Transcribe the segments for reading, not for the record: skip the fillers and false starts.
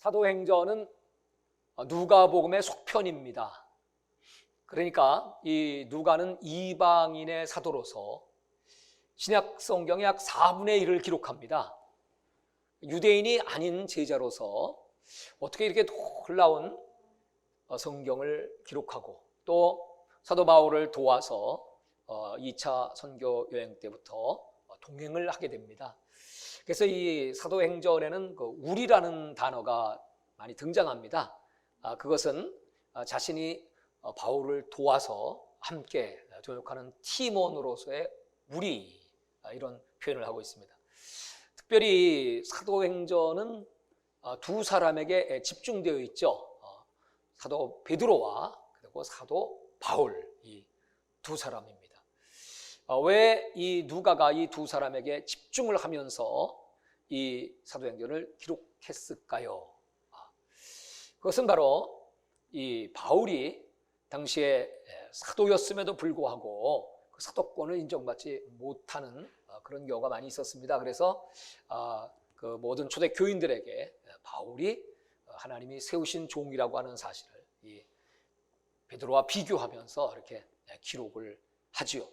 사도행전은 누가복음의 속편입니다. 그러니까 이 누가는 이방인의 사도로서 신약 성경의 약 4분의 1을 기록합니다. 유대인이 아닌 제자로서 어떻게 이렇게 놀라운 성경을 기록하고 또 사도 바울을 도와서 2차 선교 여행 때부터 동행을 하게 됩니다. 그래서 이 사도행전에는 그 우리라는 단어가 많이 등장합니다. 그것은 자신이 바울을 도와서 함께 동역하는 팀원으로서의 우리, 이런 표현을 하고 있습니다. 특별히 사도행전은 두 사람에게 집중되어 있죠. 사도 베드로와 그리고 사도 바울, 이 두 사람입니다. 왜 이 누가가 이 두 사람에게 집중을 하면서 이 사도행전을 기록했을까요? 그것은 바로 이 바울이 당시에 사도였음에도 불구하고 그 사도권을 인정받지 못하는 그런 경우가 많이 있었습니다. 그래서 그 모든 초대 교인들에게 바울이 하나님이 세우신 종이라고 하는 사실을 이 베드로와 비교하면서 이렇게 기록을 하지요.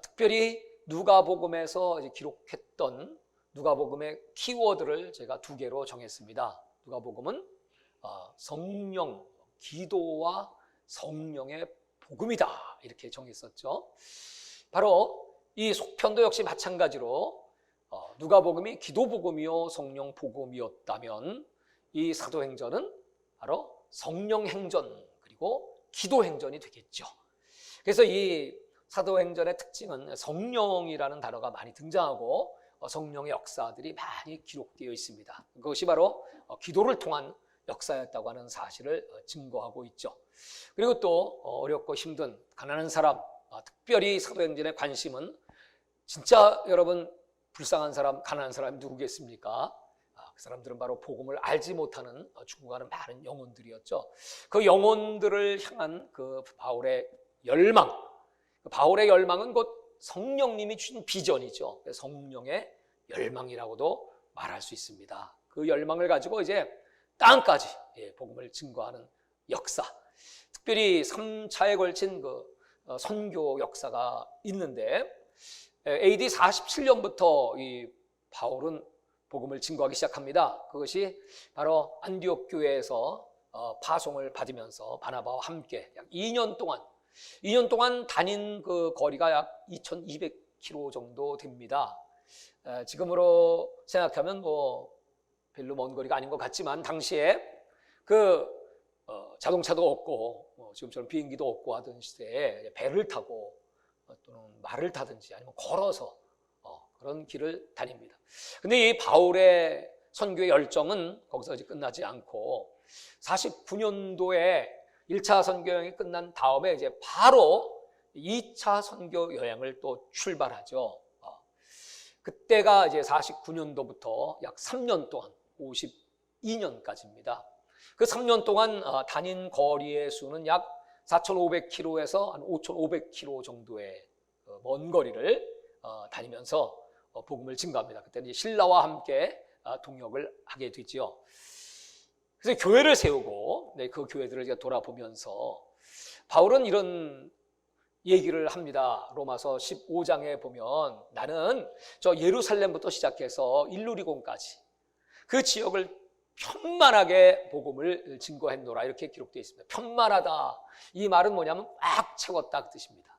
특별히 누가복음에서 이제 기록했던 누가복음의 키워드를 제가 2개로 정했습니다. 누가복음은 성령, 기도와 성령의 복음이다, 이렇게 정했었죠. 바로 이 속편도 역시 마찬가지로 누가복음이 기도복음이요 성령 복음이었다면 이 사도행전은 바로 성령행전 그리고 기도행전이 되겠죠. 그래서 이 사도행전의 특징은 성령이라는 단어가 많이 등장하고 성령의 역사들이 많이 기록되어 있습니다. 그것이 바로 기도를 통한 역사였다고 하는 사실을 증거하고 있죠. 그리고 또 어렵고 힘든 가난한 사람, 특별히 사도행전의 관심은 진짜 여러분 불쌍한 사람, 가난한 사람이 누구겠습니까? 그 사람들은 바로 복음을 알지 못하는 죽어가는 많은 영혼들이었죠. 그 영혼들을 향한 그 바울의 열망, 바울의 열망은 곧 성령님이 주신 비전이죠. 성령의 열망이라고도 말할 수 있습니다. 그 열망을 가지고 이제 땅까지 복음을 증거하는 역사, 특별히 3차에 걸친 그 선교 역사가 있는데 AD 47년부터 이 바울은 복음을 증거하기 시작합니다. 그것이 바로 안디옥 교회에서 파송을 받으면서 바나바와 함께 약 2년 동안 다닌 그 거리가 약 2200km 정도 됩니다. 지금으로 생각하면 뭐 별로 먼 거리가 아닌 것 같지만 당시에 그 자동차도 없고 지금처럼 비행기도 없고 하던 시대에 배를 타고 또는 말을 타든지 아니면 걸어서 그런 길을 다닙니다. 근데 이 바울의 선교의 열정은 거기서 끝나지 않고 49년도에 1차 선교 여행이 끝난 다음에 이제 바로 2차 선교 여행을 또 출발하죠. 그때가 이제 49년도부터 약 3년 동안 52년까지입니다. 그 3년 동안 다닌 거리의 수는 약 4,500km에서 한 5,500km 정도의 먼 거리를 다니면서 복음을 증거합니다. 그때 이제 신라와 함께 동역을 하게 되지요. 그래서 교회를 세우고 그 교회들을 돌아보면서 바울은 이런 얘기를 합니다. 로마서 15장에 보면 나는 저 예루살렘부터 시작해서 일루리곤까지 그 지역을 편만하게 복음을 증거했노라, 이렇게 기록되어 있습니다. 편만하다, 이 말은 뭐냐면 꽉 채웠다 그 뜻입니다.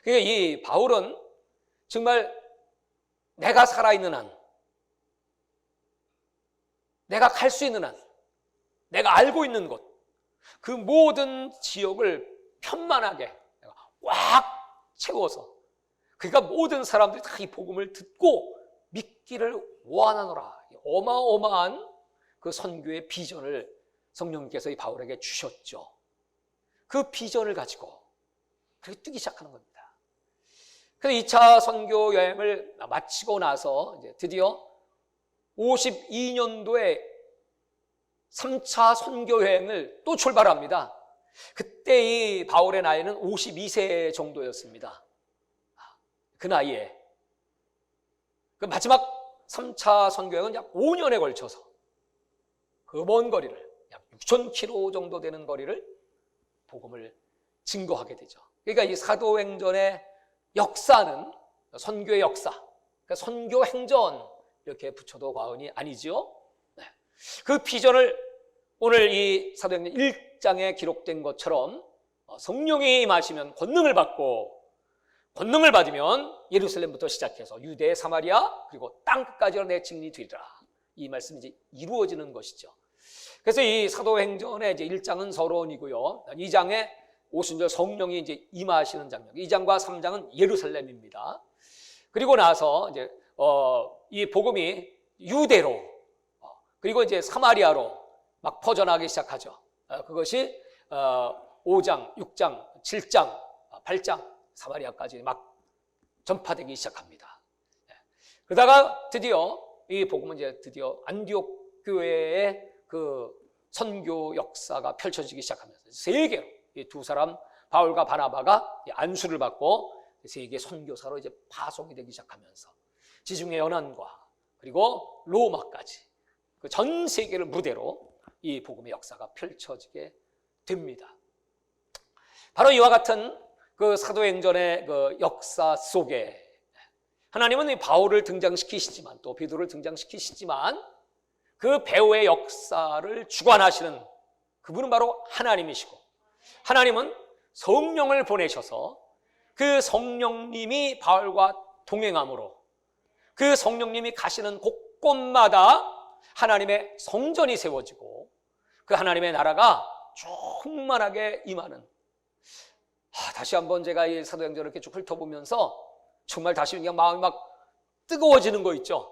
그러니까 이 바울은 정말 내가 살아있는 한, 내가 갈 수 있는 한, 내가 알고 있는 곳, 그 모든 지역을 편만하게 꽉 채워서, 그러니까 모든 사람들이 다 이 복음을 듣고 믿기를 원하노라, 어마어마한 그 선교의 비전을 성령님께서 이 바울에게 주셨죠. 그 비전을 가지고 그렇게 뛰기 시작하는 겁니다. 그래서 2차 선교 여행을 마치고 나서 이제 드디어 52년도에 3차 선교 여행을 또 출발합니다. 그때 이 바울의 나이는 52세 정도였습니다. 그 나이에 그 마지막 3차 선교 여행은 약 5년에 걸쳐서 그 먼 거리를 약 6,000km 정도 되는 거리를 복음을 증거하게 되죠. 그러니까 이 사도행전의 역사는 선교의 역사, 그러니까 선교 행전 이렇게 붙여도 과언이 아니지요. 네. 그 비전을 오늘 이 사도행전 1장에 기록된 것처럼 성령이 임하시면 권능을 받고, 권능을 받으면 예루살렘부터 시작해서 유대, 사마리아 그리고 땅끝까지로 내 증인이 되리라. 이 말씀이 이제 이루어지는 것이죠. 그래서 이 사도행전의 이제 1장은 서론이고요. 2장에 오순절 성령이 이제 임하시는 장면. 2장과 3장은 예루살렘입니다. 그리고 나서 이제 이 복음이 유대로 그리고 이제 사마리아로 막 퍼져나가기 시작하죠. 그것이 5장, 6장, 7장, 8장 사마리아까지 막 전파되기 시작합니다. 그러다가 드디어 이 복음은 이제 드디어 안디옥 교회의 그 선교 역사가 펼쳐지기 시작하면서 세계로 이 두 사람 바울과 바나바가 안수를 받고 세계 선교사로 이제 파송이 되기 시작하면서 지중해 연안과 그리고 로마까지 그 전 세계를 무대로 이 복음의 역사가 펼쳐지게 됩니다. 바로 이와 같은 그 사도행전의 그 역사 속에 하나님은 이 바울을 등장시키시지만 또 베드로를 등장시키시지만 그 배후의 역사를 주관하시는 그분은 바로 하나님이시고, 하나님은 성령을 보내셔서 그 성령님이 바울과 동행함으로 그 성령님이 가시는 곳곳마다 하나님의 성전이 세워지고 그 하나님의 나라가 충만하게 임하는, 다시 한번 제가 이 사도행전을 이렇게 쭉 훑어보면서 정말 다시 그냥 마음이 막 뜨거워지는 거 있죠.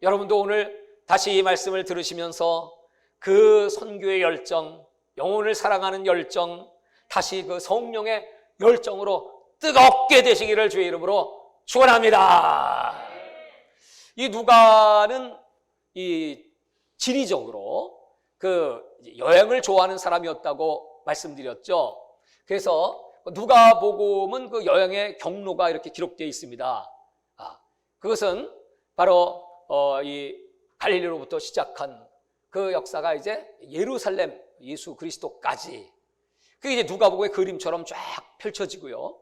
여러분도 오늘 다시 이 말씀을 들으시면서 그 선교의 열정, 영혼을 사랑하는 열정, 다시 그 성령의 열정으로 뜨겁게 되시기를 주의 이름으로 축원합니다. 이 누가는 이 지리적으로 그 여행을 좋아하는 사람이었다고 말씀드렸죠. 그래서 누가복음은 그 여행의 경로가 이렇게 기록되어 있습니다. 그것은 바로 이 갈릴리로부터 시작한 그 역사가 이제 예루살렘 예수 그리스도까지, 그게 이제 누가복음의 그림처럼 쫙 펼쳐지고요.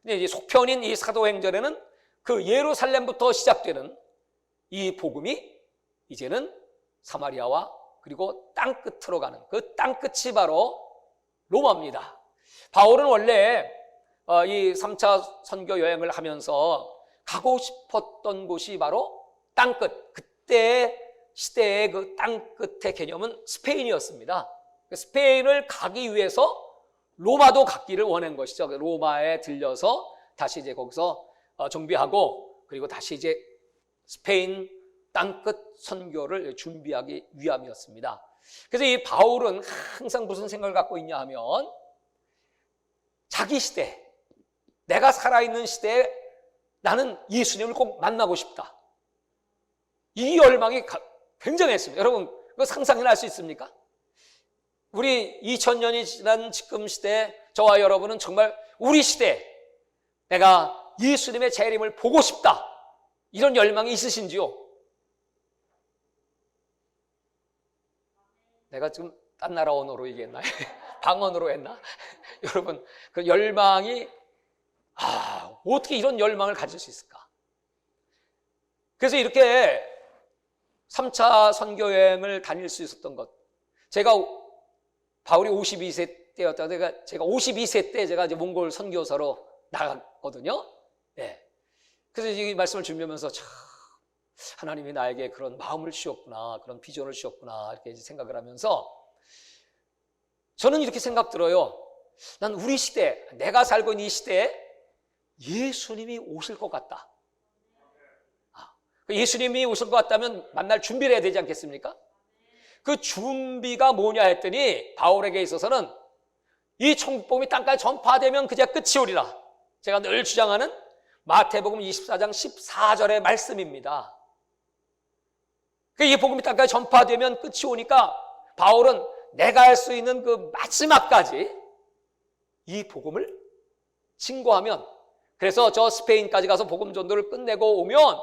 근데 이제 속편인 이 사도행전에는 그 예루살렘부터 시작되는 이 복음이 이제는 사마리아와 그리고 땅끝으로 가는 그 땅끝이 바로 로마입니다. 바울은 원래 이 3차 선교 여행을 하면서 가고 싶었던 곳이 바로 땅끝, 그때 시대의 그 땅끝의 개념은 스페인이었습니다. 스페인을 가기 위해서 로마도 갔기를 원한 것이죠. 로마에 들려서 다시 이제 거기서 정비하고 그리고 다시 이제 스페인 땅끝 선교를 준비하기 위함이었습니다. 그래서 이 바울은 항상 무슨 생각을 갖고 있냐 하면 자기 시대, 내가 살아있는 시대에 나는 예수님을 꼭 만나고 싶다. 이 열망이 굉장했습니다. 여러분, 그거 상상이나 할 수 있습니까? 우리 2000년이 지난 지금 시대에 저와 여러분은 정말 우리 시대에 내가 예수님의 재림을 보고 싶다. 이런 열망이 있으신지요? 내가 지금 딴 나라 언어로 얘기했나요? 방언으로 했나? 여러분, 그 열망이, 어떻게 이런 열망을 가질 수 있을까? 그래서 이렇게 3차 선교여행을 다닐 수 있었던 것. 제가 바울이 52세 때였다. 제가 52세 때 제가 이제 몽골 선교사로 나갔거든요. 네. 그래서 이 말씀을 준비하면서 참 하나님이 나에게 그런 마음을 주셨구나, 그런 비전을 주셨구나 이렇게 생각을 하면서 저는 이렇게 생각 들어요. 난 우리 시대, 내가 살고 있는 이 시대에 예수님이 오실 것 같다. 예수님이 오실 것 같다면 만날 준비를 해야 되지 않겠습니까? 그 준비가 뭐냐 했더니 바울에게 있어서는 이 천국복음이 땅까지 전파되면 그저 끝이 오리라. 제가 늘 주장하는 마태복음 24장 14절의 말씀입니다. 이 복음이 땅까지 전파되면 끝이 오니까 바울은 내가 할 수 있는 그 마지막까지 이 복음을 증거하면, 그래서 저 스페인까지 가서 복음 전도를 끝내고 오면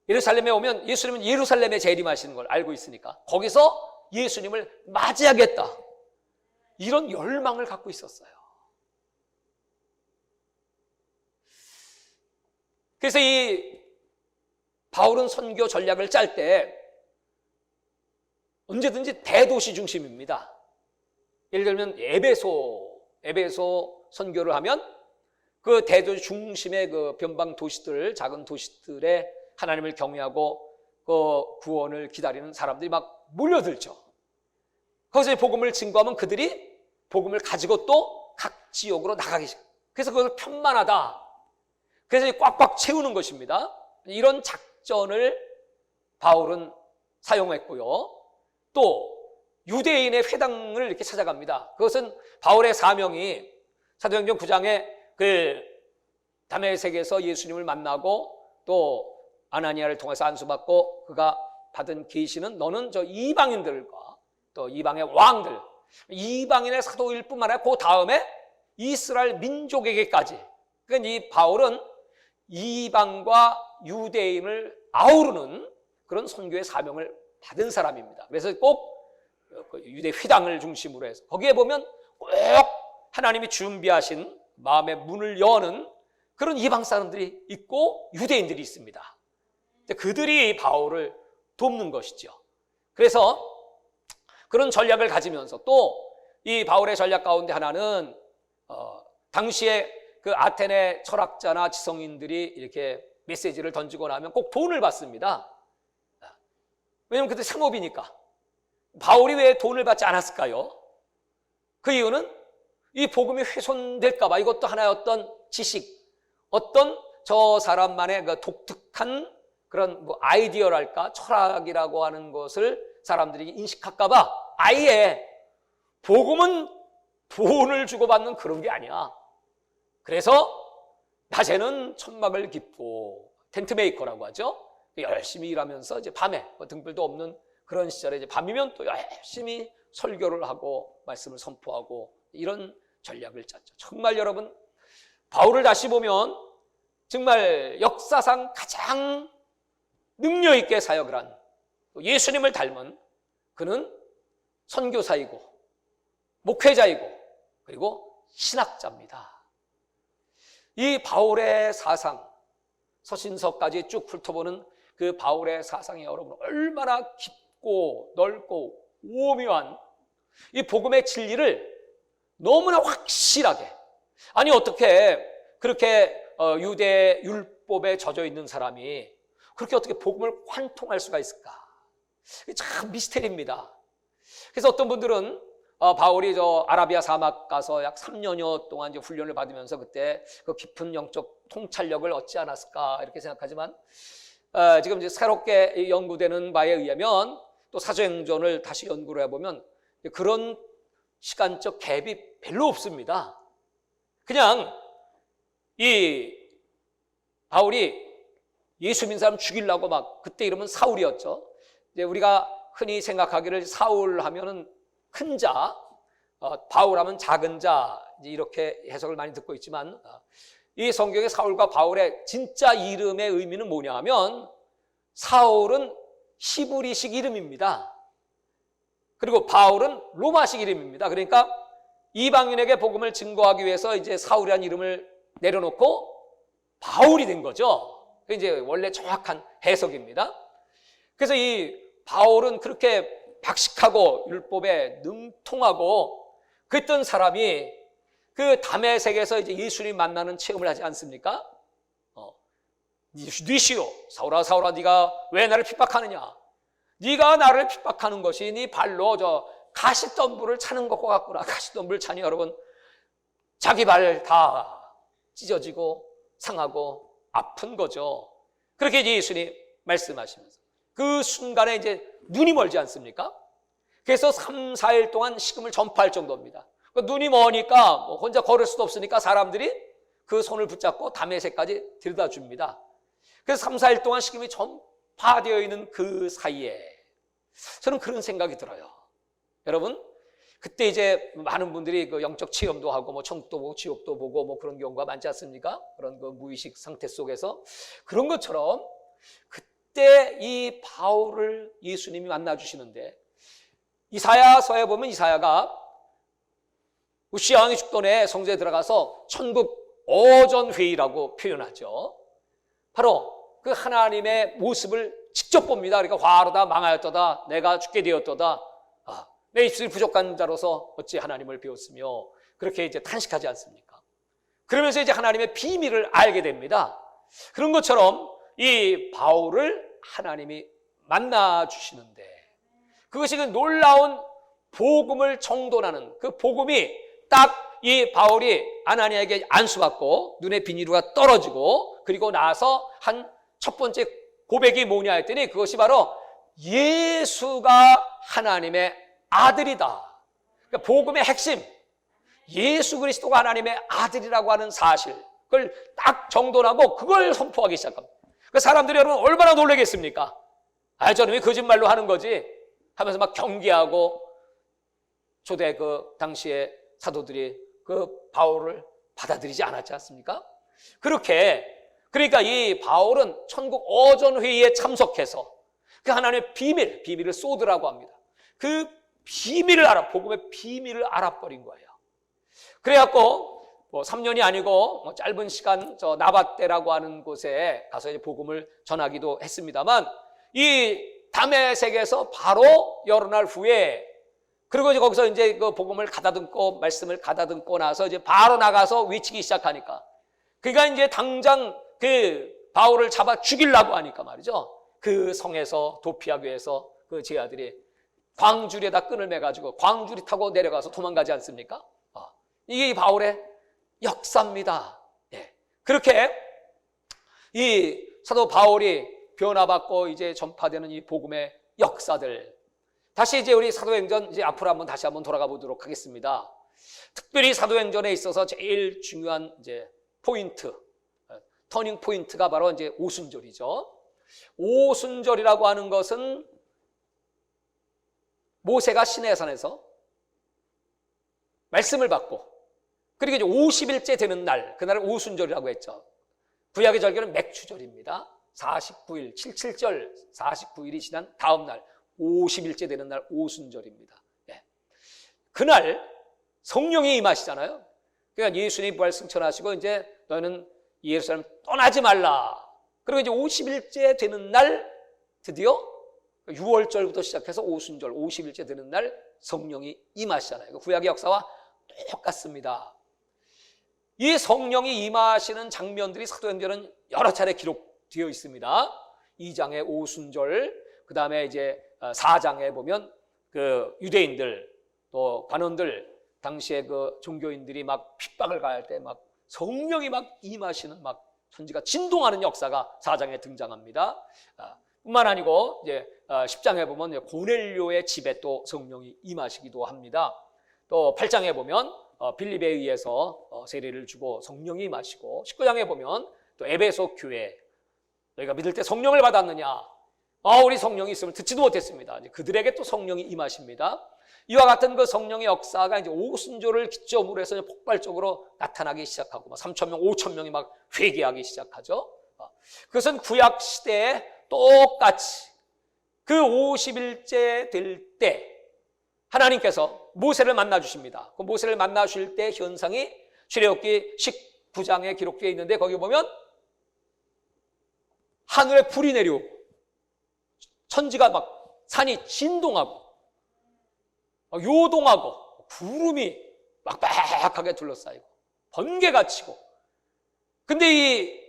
예루살렘에 오면 예수님은 예루살렘에 재림하시는 걸 알고 있으니까 거기서 예수님을 맞이하겠다, 이런 열망을 갖고 있었어요. 그래서 이 바울은 선교 전략을 짤 때 언제든지 대도시 중심입니다. 예를 들면 에베소 선교를 하면 그 대도시 중심의 그 변방 도시들, 작은 도시들에 하나님을 경외하고 그 구원을 기다리는 사람들이 막 몰려들죠. 거기서 복음을 증거하면 그들이 복음을 가지고 또 각 지역으로 나가기 시작해요. 그래서 그걸 편만하다, 그래서 꽉꽉 채우는 것입니다. 이런 작전을 바울은 사용했고요. 또 유대인의 회당을 이렇게 찾아갑니다. 그것은 바울의 사명이 사도행전 9장에 그 다메섹에서 예수님을 만나고 또 아나니아를 통해서 안수받고 그가 받은 계시는 너는 저 이방인들과 또 이방의 왕들, 이방인의 사도일 뿐만 아니라 그 다음에 이스라엘 민족에게까지, 그러니까 이 바울은 이방과 유대인을 아우르는 그런 선교의 사명을 받은 사람입니다. 그래서 꼭 유대 회당을 중심으로 해서 거기에 보면 꼭 하나님이 준비하신 마음의 문을 여는 그런 이방 사람들이 있고 유대인들이 있습니다. 그들이 바울을 돕는 것이죠. 그래서 그런 전략을 가지면서 또 이 바울의 전략 가운데 하나는 당시에 그 아테네 철학자나 지성인들이 이렇게 메시지를 던지고 나면 꼭 돈을 받습니다. 왜냐하면 그때 상업이니까. 바울이 왜 돈을 받지 않았을까요? 그 이유는 이 복음이 훼손될까 봐, 이것도 하나의 어떤 지식, 어떤 저 사람만의 그 독특한 그런 뭐 아이디어랄까, 철학이라고 하는 것을 사람들이 인식할까 봐 아예 복음은 돈을 주고 받는 그런 게 아니야. 그래서 낮에는 천막을 깁고 텐트 메이커라고 하죠. 열심히 일하면서 이제 밤에 등불도 없는 그런 시절에 이제 밤이면 또 열심히 설교를 하고 말씀을 선포하고 이런 전략을 짰죠. 정말 여러분, 바울을 다시 보면 정말 역사상 가장 능력 있게 사역을 한, 예수님을 닮은 그는 선교사이고 목회자이고 그리고 신학자입니다. 이 바울의 사상, 서신서까지 쭉 훑어보는 그 바울의 사상이 여러분 얼마나 깊고 넓고 오묘한 이 복음의 진리를 너무나 확실하게, 아니 어떻게 그렇게 유대 율법에 젖어 있는 사람이 그렇게 어떻게 복음을 환통할 수가 있을까? 참 미스테리입니다. 그래서 어떤 분들은 바울이 저 아라비아 사막 가서 약 3년여 동안 이제 훈련을 받으면서 그때 그 깊은 영적 통찰력을 얻지 않았을까 이렇게 생각하지만 지금 이제 새롭게 연구되는 바에 의하면 또 사도행전을 다시 연구를 해보면 그런 시간적 갭이 별로 없습니다. 그냥 이 바울이 예수 믿는 사람 죽이려고 막, 그때 이름은 사울이었죠. 이제 우리가 흔히 생각하기를 사울 하면은 큰 자, 바울 하면 작은 자, 이렇게 해석을 많이 듣고 있지만 이 성경의 사울과 바울의 진짜 이름의 의미는 뭐냐 하면 사울은 히브리식 이름입니다. 그리고 바울은 로마식 이름입니다. 그러니까 이방인에게 복음을 증거하기 위해서 이제 사울이라는 이름을 내려놓고 바울이 된 거죠. 그게 이제 원래 정확한 해석입니다. 그래서 이 바울은 그렇게 박식하고 율법에 능통하고 그랬던 사람이 그 다메섹에서 이제 예수님 만나는 체험을 하지 않습니까? 니시오, 사울아 사울아, 네가 왜 나를 핍박하느냐? 네가 나를 핍박하는 것이 네 발로 저 가시덤불을 차는 것과 같구나. 가시덤불 차니 여러분 자기 발 다 찢어지고 상하고 아픈 거죠. 그렇게 이제 예수님 말씀하시면서 그 순간에 이제 눈이 멀지 않습니까? 그래서 3, 4일 동안 식음을 전파할 정도입니다. 눈이 머니까 혼자 걸을 수도 없으니까 사람들이 그 손을 붙잡고 다메섹까지 데려다 줍니다. 그래서 3, 4일 동안 식음이 전파되어 있는 그 사이에 저는 그런 생각이 들어요. 여러분, 그때 이제 많은 분들이 그 영적 체험도 하고 뭐 천국도 보고 지옥도 보고 뭐 그런 경우가 많지 않습니까? 그런 그 무의식 상태 속에서 그런 것처럼 그때 이 바울을 예수님이 만나 주시는데 이사야서에 보면 이사야가 우시야 왕이 죽던 해 성전에 들어가서 천국 어전회의라고 표현하죠. 바로 그 하나님의 모습을 직접 봅니다. 그러니까 화하다 망하였도다 내가 죽게 되었도다 내 입술이 부족한 자로서 어찌 하나님을 배웠으며 그렇게 이제 탄식하지 않습니까? 그러면서 이제 하나님의 비밀을 알게 됩니다. 그런 것처럼 이 바울을 하나님이 만나 주시는데 그것이 그 놀라운 복음을 정돈하는 그 복음이 딱 이 바울이 아나니아에게 안수받고 눈에 비닐루가 떨어지고 그리고 나서 한 첫 번째 고백이 뭐냐 했더니 그것이 바로 예수가 하나님의 아들이다. 그러니까 복음의 핵심 예수 그리스도가 하나님의 아들이라고 하는 사실 그걸 딱 정돈하고 그걸 선포하기 시작합니다. 그 사람들이 여러분 얼마나 놀라겠습니까? 저는 왜 거짓말로 하는 거지? 하면서 막 경계하고 초대 그 당시에 사도들이 그 바울을 받아들이지 않았지 않습니까? 그러니까 이 바울은 천국 어전회의에 참석해서 그 하나님의 비밀을 쏟으라고 합니다. 그 비밀을 복음의 비밀을 알아버린 거예요. 그래갖고 3년이 아니고 짧은 시간 저 나밧대라고 하는 곳에 가서 이제 복음을 전하기도 했습니다만 이 다메섹에서 바로 여러 날 후에 그리고 이제 거기서 이제 그 복음을 가다듬고 말씀을 가다듬고 나서 이제 바로 나가서 외치기 시작하니까 그러니까 이제 당장 그 바울을 잡아 죽이려고 하니까 말이죠. 그 성에서 도피하기 위해서 그 제 아들이 광줄에다 끈을 매가지고 광줄이 타고 내려가서 도망가지 않습니까? 이게 바울의 역사입니다. 그렇게 이 사도 바울이 변화받고 이제 전파되는 이 복음의 역사들 다시 이제 우리 사도행전 이제 앞으로 다시 한번 돌아가 보도록 하겠습니다. 특별히 사도행전에 있어서 제일 중요한 이제 포인트, 터닝 포인트가 바로 이제 오순절이죠. 오순절이라고 하는 것은 모세가 시내산에서 말씀을 받고 그리고 이제 50일째 되는 날, 그날을 오순절이라고 했죠. 구약의 절기는 맥추절입니다. 49일, 77절 49일이 지난 다음 날 50일째 되는 날 오순절입니다. 그날 성령이 임하시잖아요. 그러니까 예수님이 부활 승천하시고 이제 너는 예루살렘 떠나지 말라. 그리고 이제 50일째 되는 날 드디어 6월절부터 시작해서 오순절 50일째 되는 날 성령이 임하시잖아요. 구약의 역사와 똑같습니다. 이 성령이 임하시는 장면들이 사도행전은 여러 차례 기록되어 있습니다. 2장의 오순절, 그 다음에 이제 4장에 보면 그 유대인들 또 관원들 당시에 그 종교인들이 막 핍박을 가할 때 막 성령이 막 임하시는 막 천지가 진동하는 역사가 4장에 등장합니다. 뿐만 아니고 이제 10장에 보면 고넬료의 집에 또 성령이 임하시기도 합니다. 또 8장에 보면 빌립에 의해서 세례를 주고 성령이 임하시고 19장에 보면 또 에베소 교회 너희가 믿을 때 성령을 받았느냐? 우리 성령이 있으면 듣지도 못했습니다. 이제 그들에게 또 성령이 임하십니다. 이와 같은 그 성령의 역사가 이제 오순절을 기점으로 해서 폭발적으로 나타나기 시작하고 3,000명, 5,000명이 막 회개하기 시작하죠. 그것은 구약 시대에 똑같이 그 50일째 될 때 하나님께서 모세를 만나 주십니다. 그 모세를 만나 주실 때 현상이 출애굽기 19장에 기록되어 있는데 거기 보면 하늘에 불이 내려오고 천지가 막 산이 진동하고 요동하고 구름이 막박하게 둘러싸이고 번개가 치고 근데 이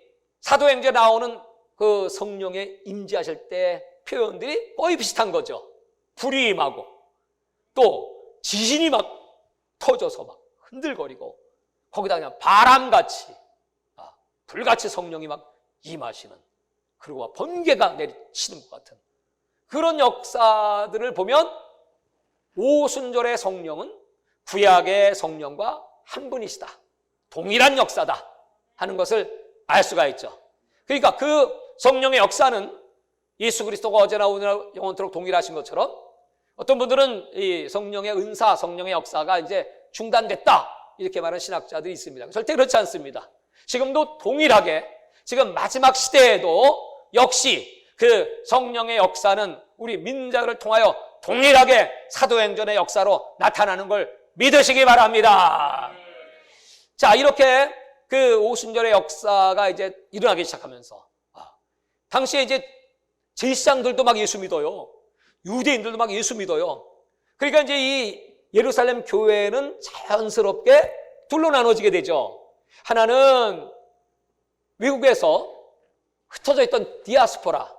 사도행전에 나오는 그 성령의 임재하실 때 표현들이 거의 비슷한 거죠. 불이 임하고 또 지진이 막 터져서 막 흔들거리고 거기다 그냥 바람같이 불같이 성령이 막 임하시는 그리고 막 번개가 내리치는 것 같은 그런 역사들을 보면 오순절의 성령은 구약의 성령과 한 분이시다. 동일한 역사다 하는 것을 알 수가 있죠. 그러니까 그 성령의 역사는 예수 그리스도가 어제나 오늘나 영원토록 동일하신 것처럼 어떤 분들은 이 성령의 은사, 성령의 역사가 이제 중단됐다 이렇게 말하는 신학자들이 있습니다. 절대 그렇지 않습니다. 지금도 동일하게 지금 마지막 시대에도 역시 그 성령의 역사는 우리 믿는 자들을 통하여 동일하게 사도행전의 역사로 나타나는 걸 믿으시기 바랍니다. 자, 이렇게 그 오순절의 역사가 이제 일어나기 시작하면서 당시에 이제 제사장들도 막 예수 믿어요. 유대인들도 막 예수 믿어요. 그러니까 이제 이 예루살렘 교회는 자연스럽게 둘로 나눠지게 되죠. 하나는 외국에서 흩어져 있던 디아스포라,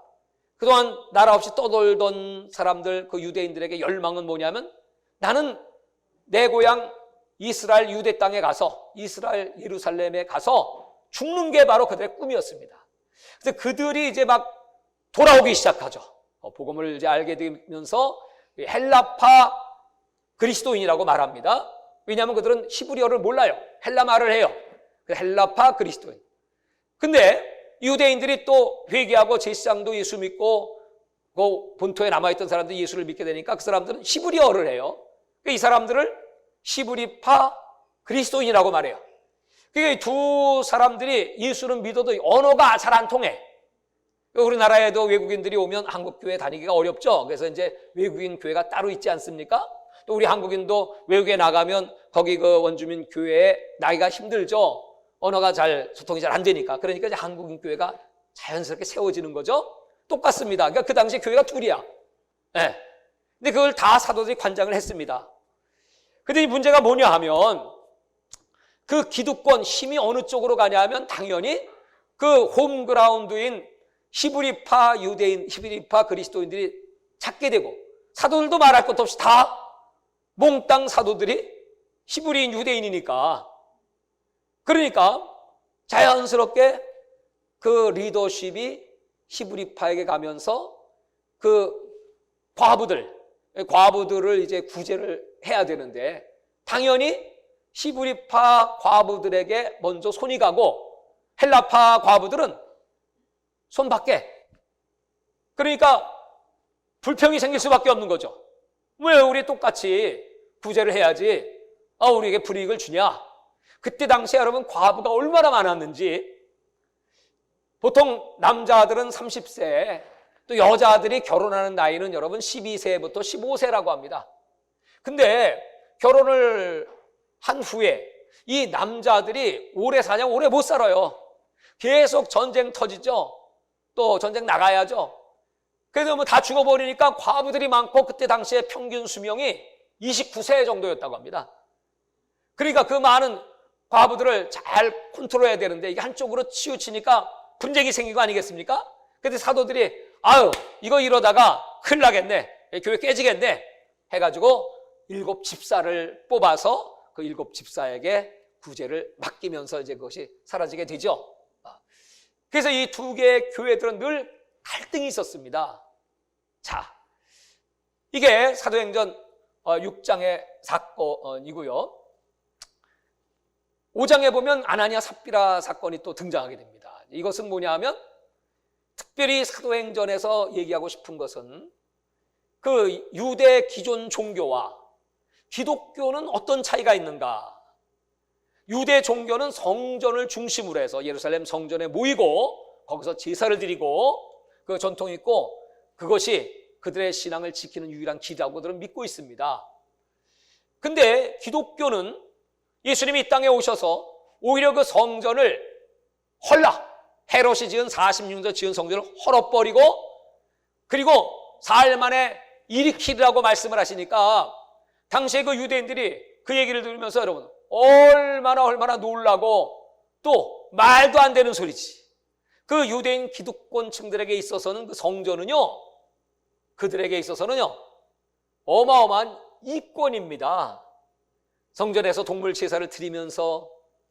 그동안 나라 없이 떠돌던 사람들, 그 유대인들에게 열망은 뭐냐면 나는 내 고향 이스라엘 유대 땅에 가서, 이스라엘 예루살렘에 가서 죽는 게 바로 그들의 꿈이었습니다. 그래서 그들이 이제 막 돌아오기 시작하죠. 복음을 이제 알게 되면서 헬라파 그리스도인이라고 말합니다. 왜냐하면 그들은 히브리어를 몰라요. 헬라 말을 해요. 헬라파 그리스도인. 근데 유대인들이 또 회개하고 제사장도 예수 믿고 그 본토에 남아있던 사람들이 예수를 믿게 되니까 그 사람들은 히브리어를 해요. 이 사람들을 히브리파 그리스도인이라고 말해요. 그러니까 두 사람들이 예수는 믿어도 언어가 잘 안 통해. 우리나라에도 외국인들이 오면 한국 교회 다니기가 어렵죠. 그래서 이제 외국인 교회가 따로 있지 않습니까? 또 우리 한국인도 외국에 나가면 거기 그 원주민 교회에 나기가 힘들죠. 언어가 잘 소통이 잘 안 되니까. 그러니까 이제 한국인 교회가 자연스럽게 세워지는 거죠. 똑같습니다. 그러니까 그 당시 교회가 둘이야. 네. 근데 그걸 다 사도들이 관장을 했습니다. 근데 이 문제가 뭐냐 하면 그 기득권 힘이 어느 쪽으로 가냐 하면 당연히 그 홈그라운드인 히브리파 유대인, 히브리파 그리스도인들이 찾게 되고, 사도들도 말할 것도 없이 다 몽땅 사도들이 히브리인 유대인이니까, 그러니까 자연스럽게 그 리더십이 히브리파에게 가면서 그 과부들을 이제 구제를 해야 되는데, 당연히 히브리파 과부들에게 먼저 손이 가고 헬라파 과부들은 손 밖에. 그러니까 불평이 생길 수밖에 없는 거죠. 왜 우리 똑같이 구제를 해야지 우리에게 불이익을 주냐. 그때 당시에 여러분 과부가 얼마나 많았는지. 보통 남자들은 30세, 또 여자들이 결혼하는 나이는 여러분 12세부터 15세라고 합니다. 근데 결혼을 한 후에 이 남자들이 오래 사냐? 오래 못 살아요. 계속 전쟁 터지죠. 또 전쟁 나가야죠. 그래서 뭐 다 죽어버리니까 과부들이 많고, 그때 당시에 평균 수명이 29세 정도였다고 합니다. 그러니까 그 많은 과부들을 잘 컨트롤해야 되는데 이게 한쪽으로 치우치니까 분쟁이 생긴 거 아니겠습니까? 근데 사도들이 이거 이러다가 큰일 나겠네, 교회 깨지겠네 해가지고 7 집사를 뽑아서 그 7 집사에게 구제를 맡기면서 이제 그것이 사라지게 되죠. 그래서 이 두 개의 교회들은 늘 갈등이 있었습니다. 자, 이게 사도행전 6장의 사건이고요. 5장에 보면 아나니아 삽비라 사건이 또 등장하게 됩니다. 이것은 뭐냐 하면 특별히 사도행전에서 얘기하고 싶은 것은 그 유대 기존 종교와 기독교는 어떤 차이가 있는가. 유대 종교는 성전을 중심으로 해서 예루살렘 성전에 모이고 거기서 제사를 드리고 그 전통이 있고, 그것이 그들의 신앙을 지키는 유일한 길이라고 그들은 믿고 있습니다. 근데 기독교는 예수님이 이 땅에 오셔서 오히려 그 성전을 헤롯이 지은 46년 지은 성전을 헐어버리고, 그리고 사흘 만에 일으키라고 말씀을 하시니까 당시에 그 유대인들이 그 얘기를 들으면서 여러분 얼마나 놀라고, 또 말도 안 되는 소리지. 그 유대인 기득권층들에게 있어서는 그 성전은요, 그들에게 있어서는요 어마어마한 이권입니다. 성전에서 동물 제사를 드리면서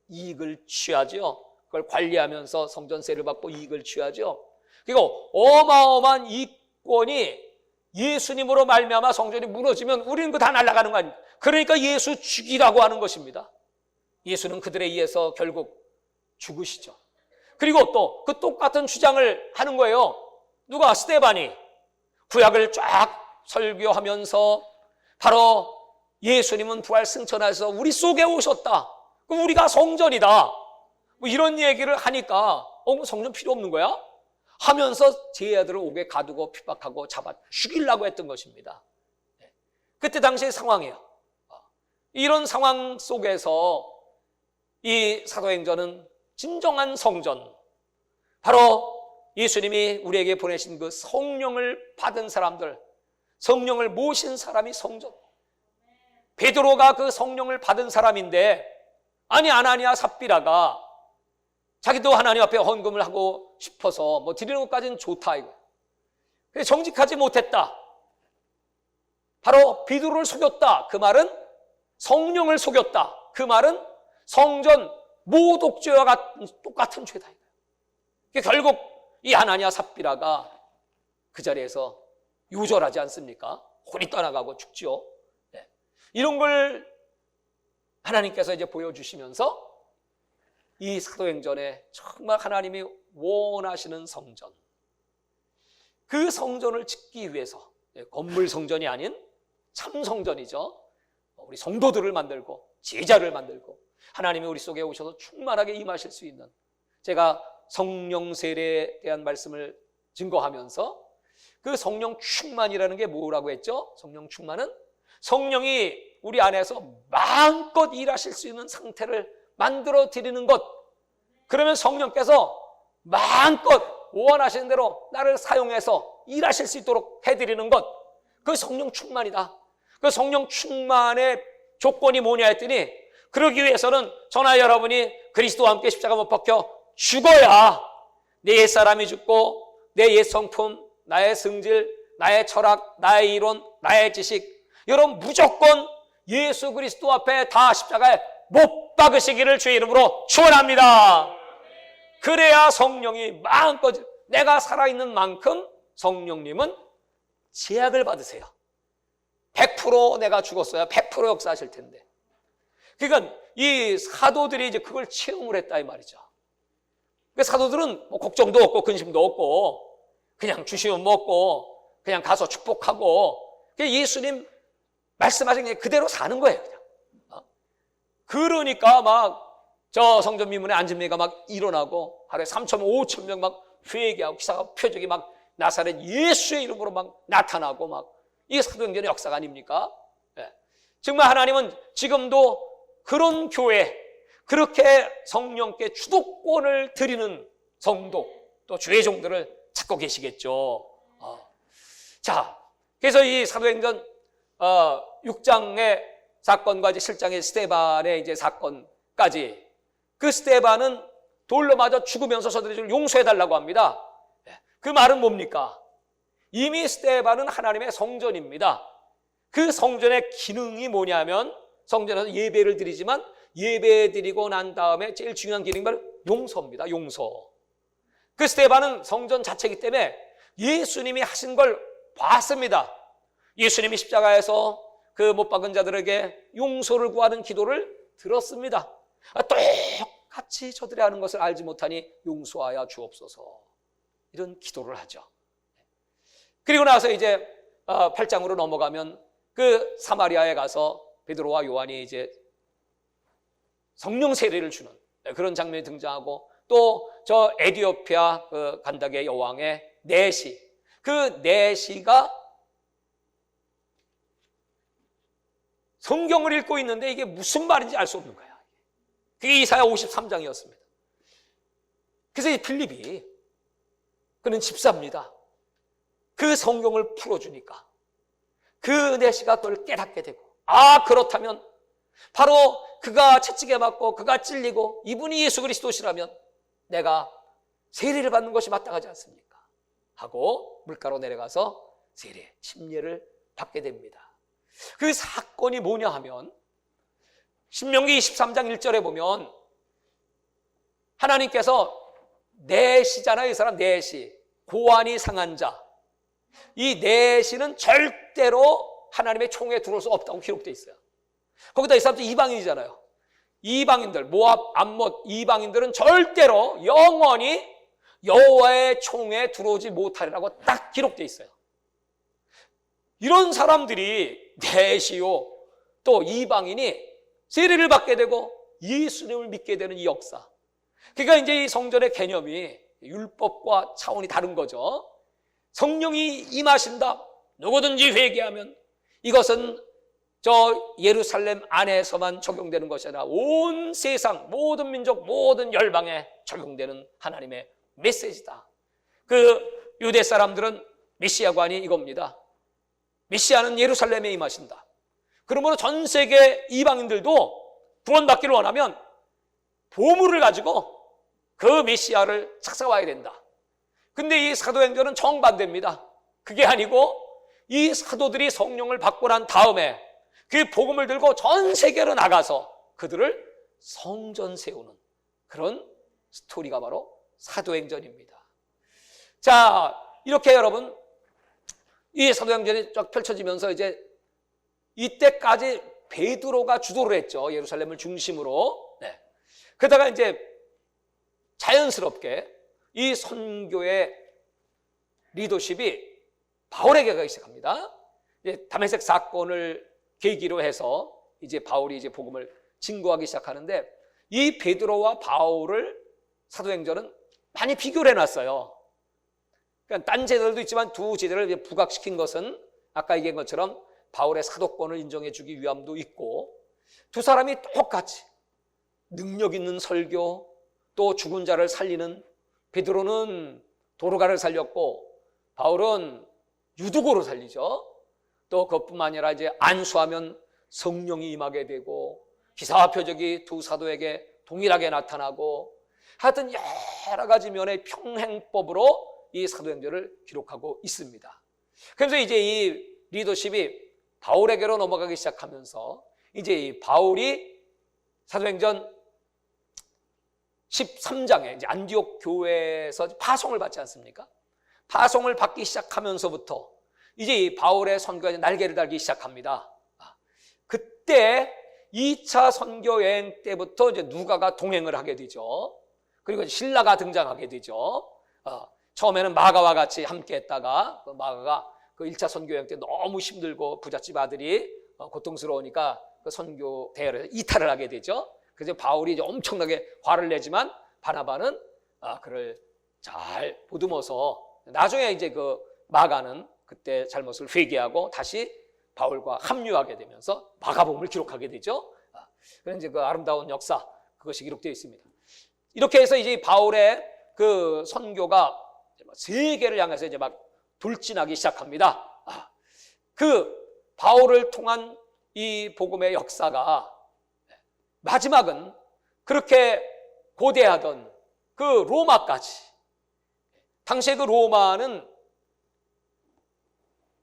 이익을 취하죠. 그걸 관리하면서 성전세를 받고 이익을 취하죠. 그리고 어마어마한 이권이 예수님으로 말미암아 성전이 무너지면 우리는 그거 다 날아가는 거 아닙니까? 그러니까 예수 죽이라고 하는 것입니다. 예수는 그들에 의해서 결국 죽으시죠. 그리고 또 그 똑같은 주장을 하는 거예요. 누가? 스데반이 구약을 쫙 설교하면서 바로 예수님은 부활 승천하셔서 우리 속에 오셨다, 그럼 우리가 성전이다, 뭐 이런 얘기를 하니까 성전 필요 없는 거야? 하면서 제 아들을 옥에 가두고 핍박하고 잡아 죽이려고 했던 것입니다. 그때 당시의 상황이에요. 이런 상황 속에서 이 사도행전은 진정한 성전, 바로 예수님이 우리에게 보내신 그 성령을 받은 사람들, 성령을 모신 사람이 성전. 베드로가 그 성령을 받은 사람인데, 아니 아나니아 삽비라가 자기도 하나님 앞에 헌금을 하고 싶어서 뭐 드리는 것까지는 좋다 이거. 정직하지 못했다. 바로 베드로를 속였다. 그 말은 성령을 속였다. 그 말은 성전 모독죄와 똑같은 죄다. 결국 이 하나니아 삽비라가 그 자리에서 유절하지 않습니까? 혼이 떠나가고 죽죠. 네. 이런 걸 하나님께서 이제 보여주시면서 이 사도행전에 정말 하나님이 원하시는 성전, 그 성전을 짓기 위해서, 건물 성전이 아닌 참 성전이죠. 우리 성도들을 만들고 제자를 만들고 하나님이 우리 속에 오셔서 충만하게 임하실 수 있는, 제가 성령 세례에 대한 말씀을 증거하면서 그 성령 충만이라는 게 뭐라고 했죠? 성령 충만은 성령이 우리 안에서 마음껏 일하실 수 있는 상태를 만들어 드리는 것. 그러면 성령께서 마음껏 원하시는 대로 나를 사용해서 일하실 수 있도록 해드리는 것. 그 성령 충만이다. 그 성령 충만의 조건이 뭐냐 했더니, 그러기 위해서는 저나 여러분이 그리스도와 함께 십자가 못 박혀 죽어야 내 옛사람이 죽고 내 옛성품, 나의 승질, 나의 철학, 나의 이론, 나의 지식, 여러분 무조건 예수 그리스도 앞에 다 십자가에 못 박으시기를 주의 이름으로 축원합니다. 그래야 성령이 마음껏, 내가 살아있는 만큼 성령님은 제약을 받으세요. 100% 내가 죽었어야 100% 역사하실 텐데. 그러니까 이 사도들이 이제 그걸 체험을 했다 이 말이죠. 그러니까 사도들은 뭐 걱정도 없고 근심도 없고 그냥 주시면 먹고 그냥 가서 축복하고 예수님 말씀하신 게 그대로 사는 거예요. 그냥. 그러니까 막 저 성전 미문에 안진매가 막 일어나고 하루에 3천 5천 명 막 회개하고 기사가 표적이 막 나사렛 예수의 이름으로 막 나타나고 막, 이게 사도행전의 역사가 아닙니까? 네. 정말 하나님은 지금도 그런 교회, 그렇게 성령께 주도권을 드리는 성도, 또 주의 종들을 찾고 계시겠죠. 자, 그래서 이 사도행전 6장의 사건과 이제 7장의 스데반의 이제 사건까지, 그 스데반은 돌로 맞아 죽으면서 저들이 용서해달라고 합니다. 그 말은 뭡니까? 이미 스데반은 하나님의 성전입니다. 그 성전의 기능이 뭐냐면, 성전에서 예배를 드리지만 예배 드리고 난 다음에 제일 중요한 기능이 바로 용서입니다. 용서. 그 스데반은 성전 자체이기 때문에 예수님이 하신 걸 봤습니다. 예수님이 십자가에서 그 못 박은 자들에게 용서를 구하는 기도를 들었습니다. 똑같이 저들이 하는 것을 알지 못하니 용서하여 주옵소서, 이런 기도를 하죠. 그리고 나서 이제 8장으로 넘어가면 그 사마리아에 가서 베드로와 요한이 이제 성령 세례를 주는 그런 장면이 등장하고, 또 저 에디오피아 그 간다게 여왕의 내시, 그 내시가 성경을 읽고 있는데 이게 무슨 말인지 알 수 없는 거야. 그게 이사야 53장이었습니다. 그래서 이 필립이, 그는 집사입니다. 그 성경을 풀어주니까 그 내시가 그걸 깨닫게 되고, 그렇다면 바로 그가 채찍에 맞고 그가 찔리고 이분이 예수 그리스도시라면 내가 세례를 받는 것이 마땅하지 않습니까? 하고 물가로 내려가서 세례, 침례를 받게 됩니다. 그 사건이 뭐냐 하면, 신명기 23장 1절에 보면 하나님께서 내시잖아요. 이 사람 내시, 고안이 상한 자, 이 내시는 절대로 하나님의 총에 들어올 수 없다고 기록되어 있어요. 거기다 이 사람도 이방인이잖아요. 이방인들, 모압, 암못 이방인들은 절대로 영원히 여호와의 총에 들어오지 못하리라고 딱 기록되어 있어요. 이런 사람들이, 내시요 또 이방인이 세례를 받게 되고 예수님을 믿게 되는 이 역사. 그러니까 이제 이 성전의 개념이 율법과 차원이 다른 거죠. 성령이 임하신다, 누구든지 회개하면 이것은 저 예루살렘 안에서만 적용되는 것이 아니라 온 세상 모든 민족 모든 열방에 적용되는 하나님의 메시지다. 그 유대 사람들은 메시아관이 이겁니다. 메시아는 예루살렘에 임하신다. 그러므로 전 세계 이방인들도 구원받기를 원하면 보물을 가지고 그 메시아를 찾아와야 된다. 근데 이 사도행전은 정반대입니다. 그게 아니고 이 사도들이 성령을 받고 난 다음에 그 복음을 들고 전 세계로 나가서 그들을 성전 세우는 그런 스토리가 바로 사도행전입니다. 자, 이렇게 여러분 이 사도행전이 쫙 펼쳐지면서 이제 이때까지 베드로가 주도를 했죠. 예루살렘을 중심으로. 네. 그러다가 이제 자연스럽게 이 선교의 리더십이 바울에게 가기 시작합니다. 이제 다메섹 사건을 계기로 해서 이제 바울이 이제 복음을 증거하기 시작하는데 이 베드로와 바울을 사도행전은 많이 비교를 해놨어요. 그러니까 딴 제자들도 있지만 두 제자를 부각시킨 것은 아까 얘기한 것처럼 바울의 사도권을 인정해주기 위함도 있고 두 사람이 똑같이 능력 있는 설교 또 죽은 자를 살리는 베드로는 도로가를 살렸고 바울은 유두고로 살리죠. 또 그것뿐만 아니라 이제 안수하면 성령이 임하게 되고 기사와 표적이 두 사도에게 동일하게 나타나고 하여튼 여러 가지 면의 평행법으로 이 사도행전을 기록하고 있습니다. 그래서 이제 이 리더십이 바울에게로 넘어가기 시작하면서 이제 이 바울이 사도행전 13장에 이제 안디옥 교회에서 파송을 받지 않습니까? 파송을 받기 시작하면서부터 이제 이 바울의 선교가 날개를 달기 시작합니다. 그때 2차 선교 여행 때부터 이제 누가가 동행을 하게 되죠. 그리고 신라가 등장하게 되죠. 처음에는 마가와 같이 함께 했다가 마가가 그 1차 선교 여행 때 너무 힘들고 부잣집 아들이 고통스러우니까 그 선교 대회를 이탈을 하게 되죠. 그래서 바울이 이제 엄청나게 화를 내지만 바나바는 그를 잘 보듬어서 나중에 이제 그 마가는 그때 잘못을 회개하고 다시 바울과 합류하게 되면서 마가복음을 기록하게 되죠. 그런 이제 그 아름다운 역사 그것이 기록되어 있습니다. 이렇게 해서 이제 바울의 그 선교가 세계를 향해서 이제 막 돌진하기 시작합니다. 그 바울을 통한 이 복음의 역사가 마지막은 그렇게 고대하던 그 로마까지. 당시에 그 로마는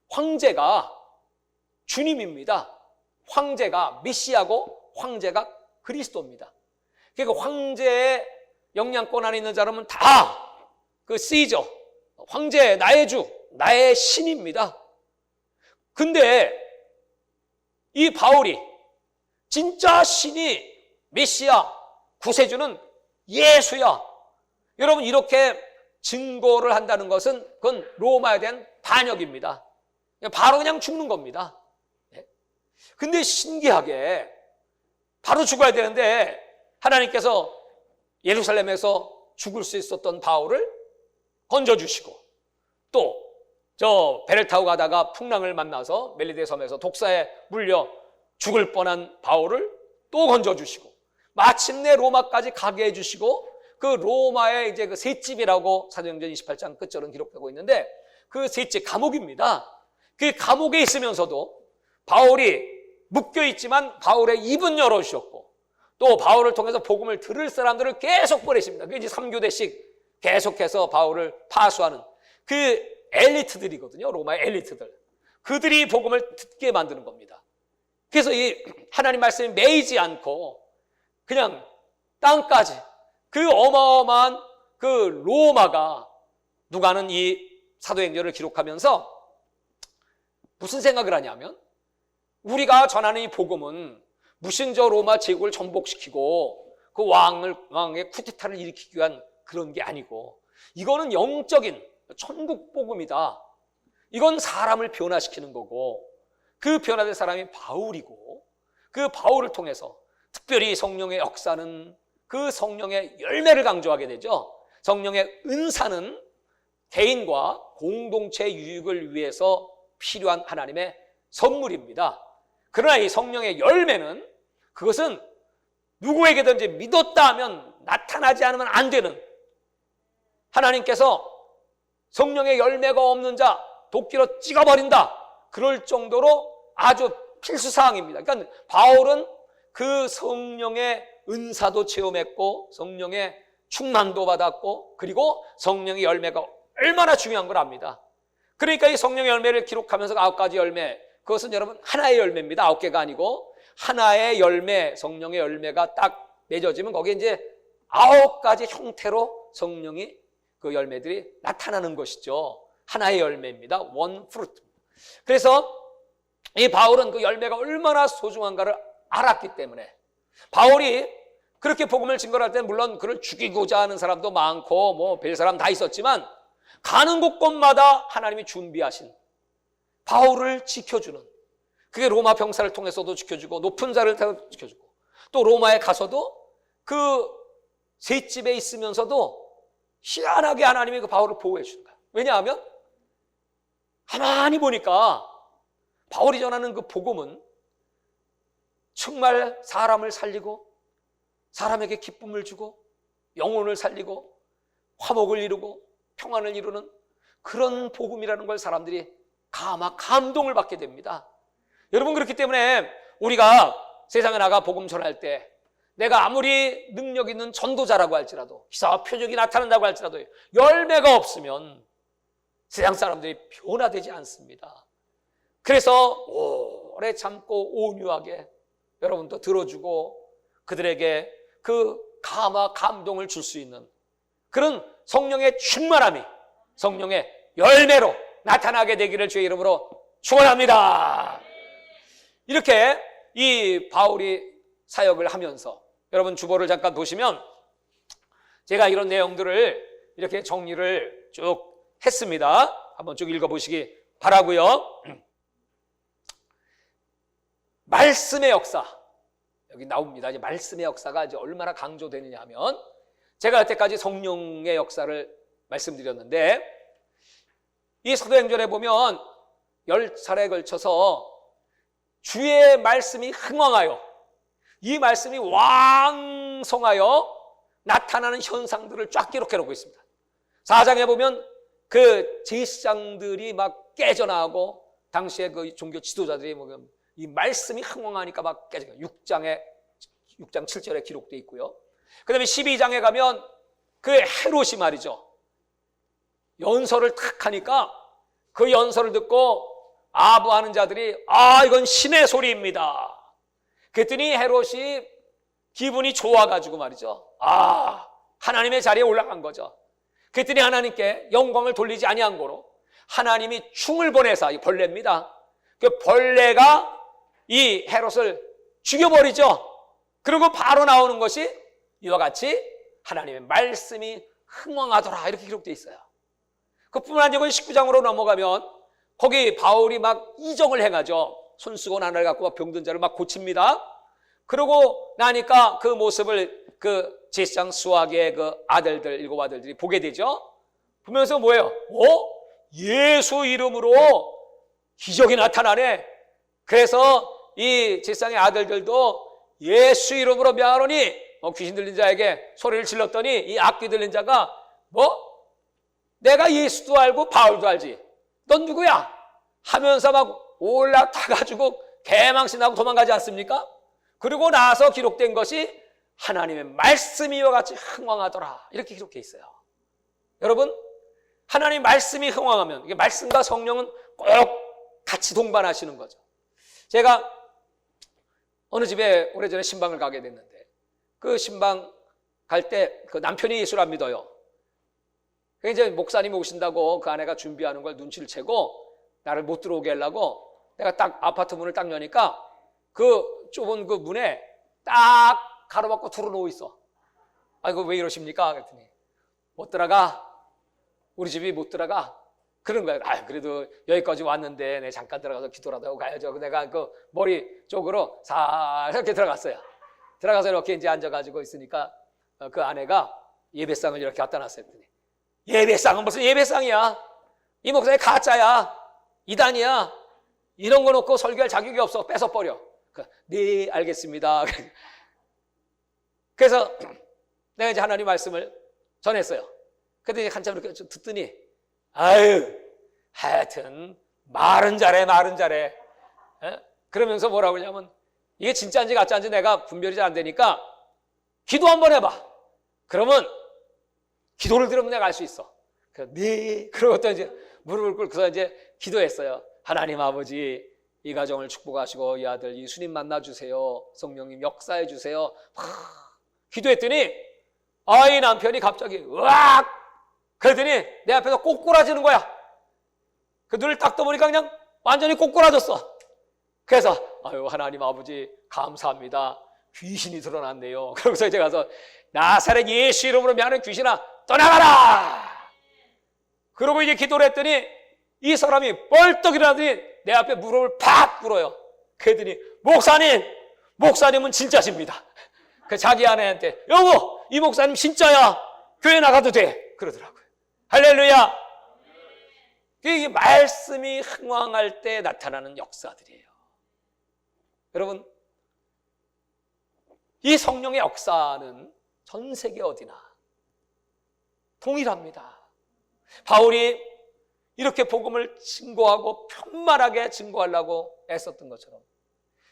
황제가 주님입니다. 황제가 메시아고 황제가 그리스도입니다. 그러니까 황제의 영향권 안에 있는 사람은 다 그 시저, 황제, 나의 주, 나의 신입니다. 근데 이 바울이 진짜 신이 메시아, 구세주는 예수야. 여러분 이렇게 증거를 한다는 것은 그건 로마에 대한 반역입니다. 바로 그냥 죽는 겁니다. 근데 신기하게 바로 죽어야 되는데 하나님께서 예루살렘에서 죽을 수 있었던 바울을 건져주시고 또 저 배를 타고 가다가 풍랑을 만나서 멜리데 섬에서 독사에 물려 죽을 뻔한 바울을 또 건져주시고 마침내 로마까지 가게 해주시고 그 로마의 이제 그 셋집이라고 사도행전 28장 끝절은 기록되고 있는데 그 셋집 감옥입니다. 그 감옥에 있으면서도 바울이 묶여 있지만 바울의 입은 열어주셨고 또 바울을 통해서 복음을 들을 사람들을 계속 보내십니다. 그게 이제 3교대씩 계속해서 바울을 파수하는 그 엘리트들이거든요. 로마의 엘리트들. 그들이 복음을 듣게 만드는 겁니다. 그래서 이 하나님 말씀이 매이지 않고 그냥 땅까지 그 어마어마한 그 로마가 누가는 이 사도행전을 기록하면서 무슨 생각을 하냐면 우리가 전하는 이 복음은 무슨 저 로마 제국을 전복시키고 그 왕의 쿠데타를 일으키기 위한 그런 게 아니고 이거는 영적인 천국 복음이다. 이건 사람을 변화시키는 거고 그 변화된 사람이 바울이고 그 바울을 통해서 특별히 성령의 역사는 그 성령의 열매를 강조하게 되죠. 성령의 은사는 개인과 공동체 유익을 위해서 필요한 하나님의 선물입니다. 그러나 이 성령의 열매는 그것은 누구에게든지 믿었다 하면 나타나지 않으면 안 되는, 하나님께서 성령의 열매가 없는 자 도끼로 찍어버린다, 그럴 정도로 아주 필수사항입니다. 그러니까 바울은 그 성령의 은사도 체험했고 성령의 충만도 받았고 그리고 성령의 열매가 얼마나 중요한 걸 압니다. 그러니까 이 성령의 열매를 기록하면서 9가지 열매, 그것은 여러분 하나의 열매입니다. 9개가 아니고 하나의 열매, 성령의 열매가 딱 맺어지면 거기에 이제 9가지 형태로 성령이 그 열매들이 나타나는 것이죠. 하나의 열매입니다. one fruit. 그래서 이 바울은 그 열매가 얼마나 소중한가를 알았기 때문에 바울이 그렇게 복음을 증거할 때는 물론 그를 죽이고자 하는 사람도 많고 뭐 별 사람 다 있었지만 가는 곳곳마다 하나님이 준비하신 바울을 지켜주는, 그게 로마 병사를 통해서도 지켜주고 높은 자를 통해서 지켜주고 또 로마에 가서도 그 셋집에 있으면서도 희한하게 하나님이 그 바울을 보호해 주는 거예요. 왜냐하면 가만히 보니까 바울이 전하는 그 복음은 정말 사람을 살리고 사람에게 기쁨을 주고 영혼을 살리고 화목을 이루고 평안을 이루는 그런 복음이라는 걸 사람들이 감동을 받게 됩니다. 여러분, 그렇기 때문에 우리가 세상에 나가 복음 전할 때 내가 아무리 능력 있는 전도자라고 할지라도 기사와 표적이 나타난다고 할지라도 열매가 없으면 세상 사람들이 변화되지 않습니다. 그래서 오래 참고 온유하게 여러분도 들어주고 그들에게 그 감동을 줄 수 있는 그런 성령의 충만함이 성령의 열매로 나타나게 되기를 주의 이름으로 축원합니다. 이렇게 이 바울이 사역을 하면서 여러분 주보를 잠깐 보시면 제가 이런 내용들을 이렇게 정리를 쭉 했습니다. 한번 쭉 읽어보시기 바라고요. 말씀의 역사, 여기 나옵니다. 이제 말씀의 역사가 이제 얼마나 강조되느냐 하면 제가 여태까지 성령의 역사를 말씀드렸는데 이 사도행전에 보면 10차례에 걸쳐서 주의 말씀이 흥왕하여 이 말씀이 왕성하여 나타나는 현상들을 쫙 기록해 놓고 있습니다. 4장에 보면 그 제사장들이 막 깨져나가고 당시에 그 종교 지도자들이 이 말씀이 흥왕하니까 막 깨져나가고 6장 7절에 기록되어 있고요. 그 다음에 12장에 가면 그 헤롯이 말이죠. 연설을 탁 하니까 그 연설을 듣고 아부하는 자들이 이건 신의 소리입니다. 그랬더니 헤롯이 기분이 좋아가지고 말이죠. 하나님의 자리에 올라간 거죠. 그랬더니 하나님께 영광을 돌리지 아니한 거로 하나님이 충을 보내사, 이 벌레입니다. 그 벌레가 이 헤롯을 죽여버리죠. 그리고 바로 나오는 것이 이와 같이 하나님의 말씀이 흥왕하더라 이렇게 기록되어 있어요. 그뿐만 아니고 19장으로 넘어가면 거기 바울이 막 이정을 행하죠. 손수건 하나를 갖고 막 병든 자를 막 고칩니다. 그러고 나니까 그 모습을 그 제사장 수학의 그 아들들, 7 아들들이 보게 되죠. 보면서 뭐예요? 예수 이름으로 기적이 나타나네. 그래서 이 제사장의 아들들도 예수 이름으로 명하노니 귀신 들린 자에게 소리를 질렀더니 이 악귀 들린 자가 내가 예수도 알고 바울도 알지 넌 누구야? 하면서 막 올라타가지고 개망신하고 도망가지 않습니까? 그리고 나서 기록된 것이 하나님의 말씀이 이와 같이 흥왕하더라 이렇게 기록해 있어요. 여러분, 하나님 말씀이 흥왕하면 이게 말씀과 성령은 꼭 같이 동반하시는 거죠. 제가 어느 집에 오래전에 신방을 가게 됐는데 그 신방 갈 때 그 남편이 예수를 안 믿어요. 이제 목사님이 오신다고 그 아내가 준비하는 걸 눈치를 채고 나를 못 들어오게 하려고 내가 딱 아파트 문을 딱 여니까 그 좁은 그 문에 딱 가로막고 들어놓고 있어. 이거 왜 이러십니까? 그랬더니 못 들어가. 우리 집이 못 들어가. 그런 거야. 그래도 여기까지 왔는데 내 잠깐 들어가서 기도라도 하고 가야죠. 내가 그 머리 쪽으로 살짝 들어갔어요. 들어가서 이렇게 이제 앉아가지고 있으니까 그 아내가 예배상을 이렇게 갖다 놨어요. 예배상은 무슨 예배상이야? 이 목사님 가짜야. 이단이야. 이런 거 놓고 설교할 자격이 없어. 뺏어버려. 네, 알겠습니다. 그래서 내가 이제 하나님 말씀을 전했어요. 근데 한참 이렇게 듣더니, 아유, 하여튼 말은 잘해. 그러면서 뭐라고 하냐면, 이게 진짜인지 가짜인지 내가 분별이 잘 안 되니까 기도 한번 해봐. 그러면 기도를 들으면 내가 알 수 있어. 네. 그러고 또 이제 무릎을 꿇고서 이제 기도했어요. 하나님 아버지, 이 가정을 축복하시고 이 아들 예수님 만나주세요. 성령님 역사해 주세요. 기도했더니 이 남편이 갑자기 으악! 그랬더니 내 앞에서 꼬꾸라지는 거야. 그 눈을 딱 떠보니까 그냥 완전히 꼬꾸라졌어. 그래서 아유, 하나님 아버지 감사합니다. 귀신이 드러났네요. 그러고서 이제 가서 나사렛 예수 이름으로 명하는 귀신아 떠나가라. 그러고 이제 기도를 했더니 이 사람이 벌떡 일어나더니 내 앞에 무릎을 팍 꿇어요. 그랬더니 목사님은 진짜십니다. 그 자기 아내한테 여보, 이 목사님 진짜야. 교회 나가도 돼. 그러더라고요. 할렐루야. 이게 말씀이 흥왕할 때 나타나는 역사들이에요. 여러분, 이 성령의 역사는 전 세계 어디나 동일합니다. 바울이 이렇게 복음을 증거하고 편만하게 증거하려고 애썼던 것처럼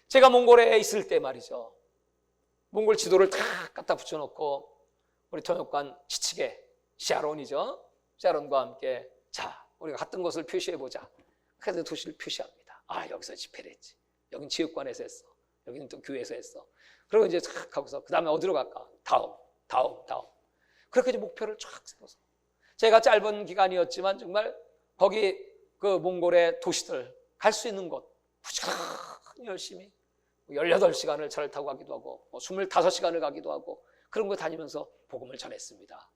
제가 몽골에 있을 때 말이죠. 몽골 지도를 다 갖다 붙여놓고 우리 통역관 지치게 샤론이죠. 샤론과 함께 자, 우리가 갔던 곳을 표시해보자. 그래서 도시를 표시합니다. 여기서 집회를 했지. 여긴 체육관에서 했어. 여기는 또 교회에서 했어. 그리고 이제 쫙 하고서 그 다음에 어디로 갈까? 다음. 그렇게 이제 목표를 쫙 세워서 제가 짧은 기간이었지만 정말 거기 그 몽골의 도시들 갈 수 있는 곳 부지런히 열심히 18시간을 차를 타고 가기도 하고 25시간을 가기도 하고 그런 거 다니면서 복음을 전했습니다.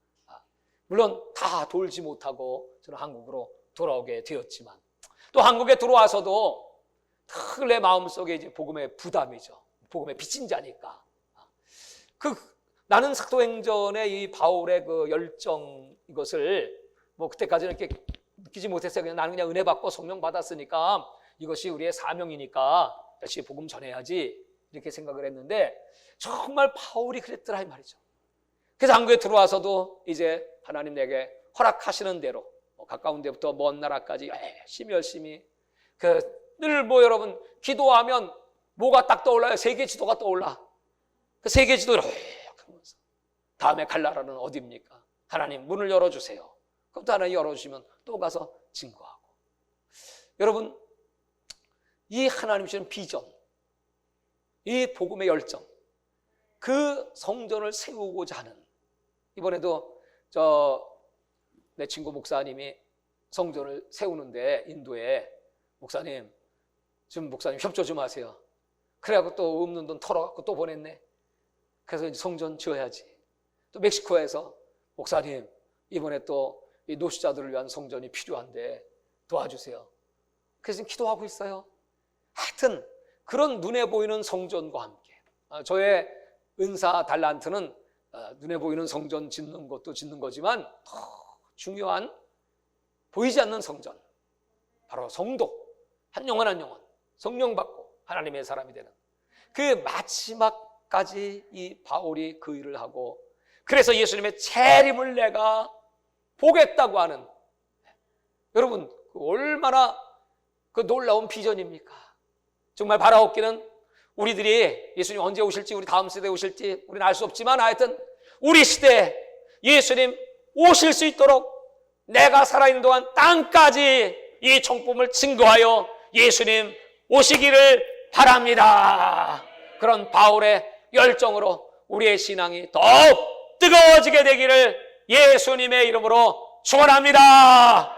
물론 다 돌지 못하고 저는 한국으로 돌아오게 되었지만 또 한국에 들어와서도 늘 내 마음속에 이제 복음의 부담이죠. 복음의 빚진 자니까. 나는 사도행전의 이 바울의 그 열정 이것을 뭐 그때까지는 이렇게 느끼지 못했어요. 나는 그냥 은혜 받고 성령 받았으니까 이것이 우리의 사명이니까 열심히 복음 전해야지 이렇게 생각을 했는데 정말 바울이 그랬더라 이 말이죠. 그래서 한국에 들어와서도 이제 하나님 내게 허락하시는 대로 가까운 데부터 먼 나라까지 열심히 늘 여러분 기도하면 뭐가 딱 떠올라요? 세계 지도가 떠올라. 그 세계 지도를 하면서 다음에 갈 나라는 어디입니까? 하나님 문을 열어주세요. 그럼 또 하나님 열어주시면 또 가서 증거하고. 여러분, 이 하나님 주시는 비전, 이 복음의 열정, 그 성전을 세우고자 하는, 이번에도 내 친구 목사님이 성전을 세우는데 인도에 목사님 협조 좀 하세요. 그래갖고 또 없는 돈 털어갖고 또 보냈네. 그래서 이제 성전 지어야지. 또 멕시코에서 목사님 이번에 또 이 노숙자들을 위한 성전이 필요한데 도와주세요. 그래서 지금 기도하고 있어요. 하여튼 그런 눈에 보이는 성전과 함께 저의 은사 달란트는 눈에 보이는 성전 짓는 것도 짓는 거지만 더 중요한 보이지 않는 성전, 바로 성도, 한 영혼 한 영혼 성령 받고 하나님의 사람이 되는 그 마지막까지 이 바울이 그 일을 하고, 그래서 예수님의 재림을 내가 보겠다고 하는, 여러분 얼마나 그 놀라운 비전입니까? 정말 바라옵기는 우리들이 예수님 언제 오실지, 우리 다음 세대에 오실지 우리는 알 수 없지만 하여튼 우리 시대에 예수님 오실 수 있도록 내가 살아있는 동안 땅까지 이 정복을 증거하여 예수님 오시기를 바랍니다. 그런 바울의 열정으로 우리의 신앙이 더욱 뜨거워지게 되기를 예수님의 이름으로 축원합니다.